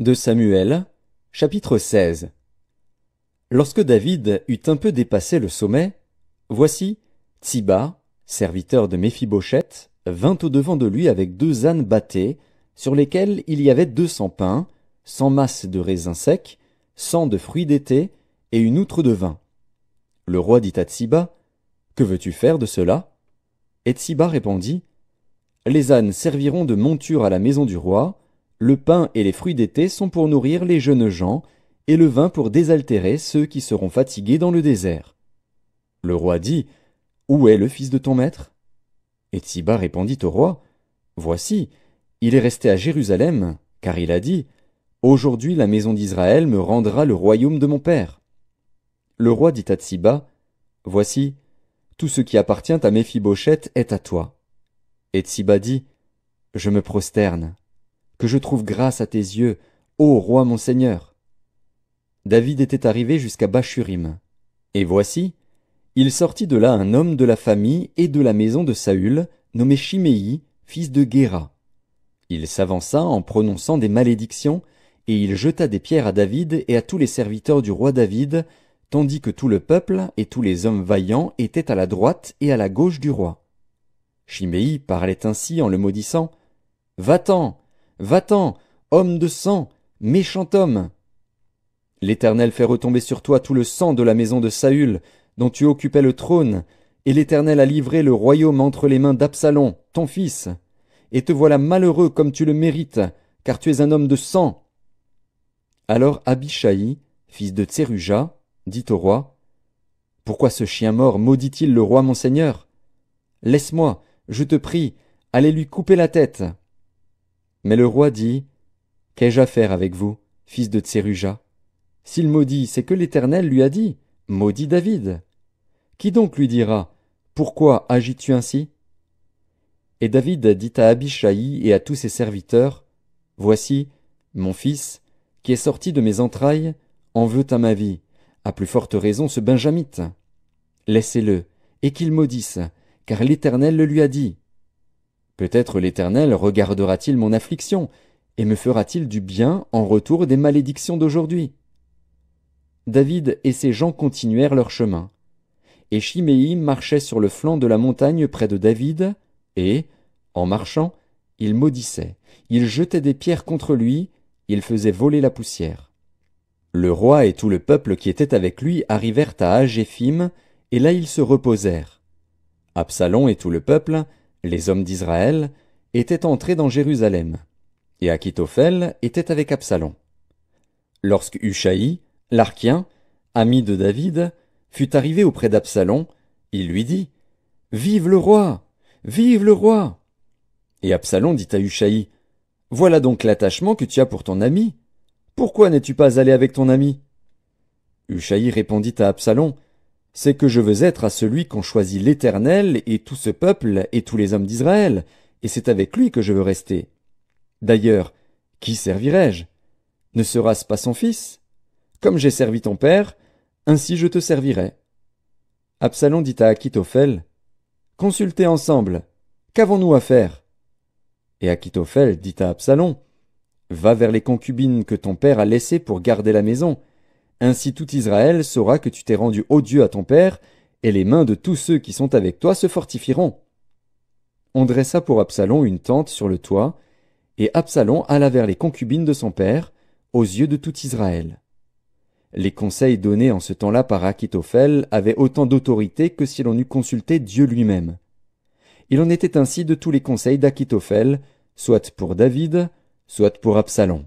De Samuel, chapitre 16. Lorsque David eut un peu dépassé le sommet, voici, Tsiba, serviteur de Méphibosheth, vint au-devant de lui avec 2 ânes bâtés, sur lesquels il y avait 200 pains, 100 masses de raisins secs, 100 de fruits d'été, et une outre de vin. Le roi dit à Tsiba, « Que veux-tu faire de cela ?» Et Tsiba répondit, « Les ânes serviront de monture à la maison du roi, le pain et les fruits d'été sont pour nourrir les jeunes gens, et le vin pour désaltérer ceux qui seront fatigués dans le désert. » Le roi dit, « Où est le fils de ton maître ?» Et Tsiba répondit au roi, « Voici, il est resté à Jérusalem, car il a dit, « Aujourd'hui la maison d'Israël me rendra le royaume de mon père. » Le roi dit à Tsiba, « Voici, tout ce qui appartient à Méphibosheth est à toi. » Et Tsiba dit, « Je me prosterne, que je trouve grâce à tes yeux, ô roi mon seigneur. » David était arrivé jusqu'à Bachurim. Et voici, il sortit de là un homme de la famille et de la maison de Saül, nommé Shimei, fils de Guéra. Il s'avança en prononçant des malédictions, et il jeta des pierres à David et à tous les serviteurs du roi David, tandis que tout le peuple et tous les hommes vaillants étaient à la droite et à la gauche du roi. Shimei parlait ainsi en le maudissant, « Va-t'en, va-t'en, homme de sang, méchant homme. L'Éternel fait retomber sur toi tout le sang de la maison de Saül, dont tu occupais le trône, et l'Éternel a livré le royaume entre les mains d'Absalom, ton fils. Et te voilà malheureux comme tu le mérites, car tu es un homme de sang. » Alors Abishai, fils de Tseruja, dit au roi, « Pourquoi ce chien mort maudit-il le roi mon seigneur? Laisse-moi, je te prie, aller lui couper la tête. » Mais le roi dit, « Qu'ai-je à faire avec vous, fils de Tseruja? S'il maudit, c'est que l'Éternel lui a dit, maudit David. Qui donc lui dira, pourquoi agis-tu ainsi? » Et David dit à Abishai et à tous ses serviteurs, « Voici, mon fils, qui est sorti de mes entrailles, en veut à ma vie, à plus forte raison ce Benjamite. Laissez-le, et qu'il maudisse, car l'Éternel le lui a dit. Peut-être l'Éternel regardera-t-il mon affliction, et me fera-t-il du bien en retour des malédictions d'aujourd'hui. » David et ses gens continuèrent leur chemin. Et Shimei marchait sur le flanc de la montagne près de David, et, en marchant, il maudissait, il jetait des pierres contre lui, il faisait voler la poussière. Le roi et tout le peuple qui était avec lui arrivèrent à Agéphim, et là ils se reposèrent. Absalom et tout le peuple, les hommes d'Israël, étaient entrés dans Jérusalem, et Achitophel était avec Absalom. Lorsque Hushai, l'Archien, ami de David, fut arrivé auprès d'Absalom, il lui dit, « Vive le roi! Vive le roi !» Et Absalom dit à Hushai, « Voilà donc l'attachement que tu as pour ton ami. Pourquoi n'es-tu pas allé avec ton ami? » Hushai répondit à Absalom, « C'est que je veux être à celui qu'ont choisi l'Éternel et tout ce peuple et tous les hommes d'Israël, et c'est avec lui que je veux rester. D'ailleurs, qui servirai-je? Ne sera-ce pas son fils? Comme j'ai servi ton père, ainsi je te servirai. » Absalom dit à Achitophel, « Consultez ensemble, qu'avons-nous à faire? » Et Achitophel dit à Absalom, « Va vers les concubines que ton père a laissées pour garder la maison. Ainsi tout Israël saura que tu t'es rendu odieux à ton père, et les mains de tous ceux qui sont avec toi se fortifieront. » On dressa pour Absalom une tente sur le toit, et Absalom alla vers les concubines de son père, aux yeux de tout Israël. Les conseils donnés en ce temps-là par Achitophel avaient autant d'autorité que si l'on eût consulté Dieu lui-même. Il en était ainsi de tous les conseils d'Achitophel, soit pour David, soit pour Absalom.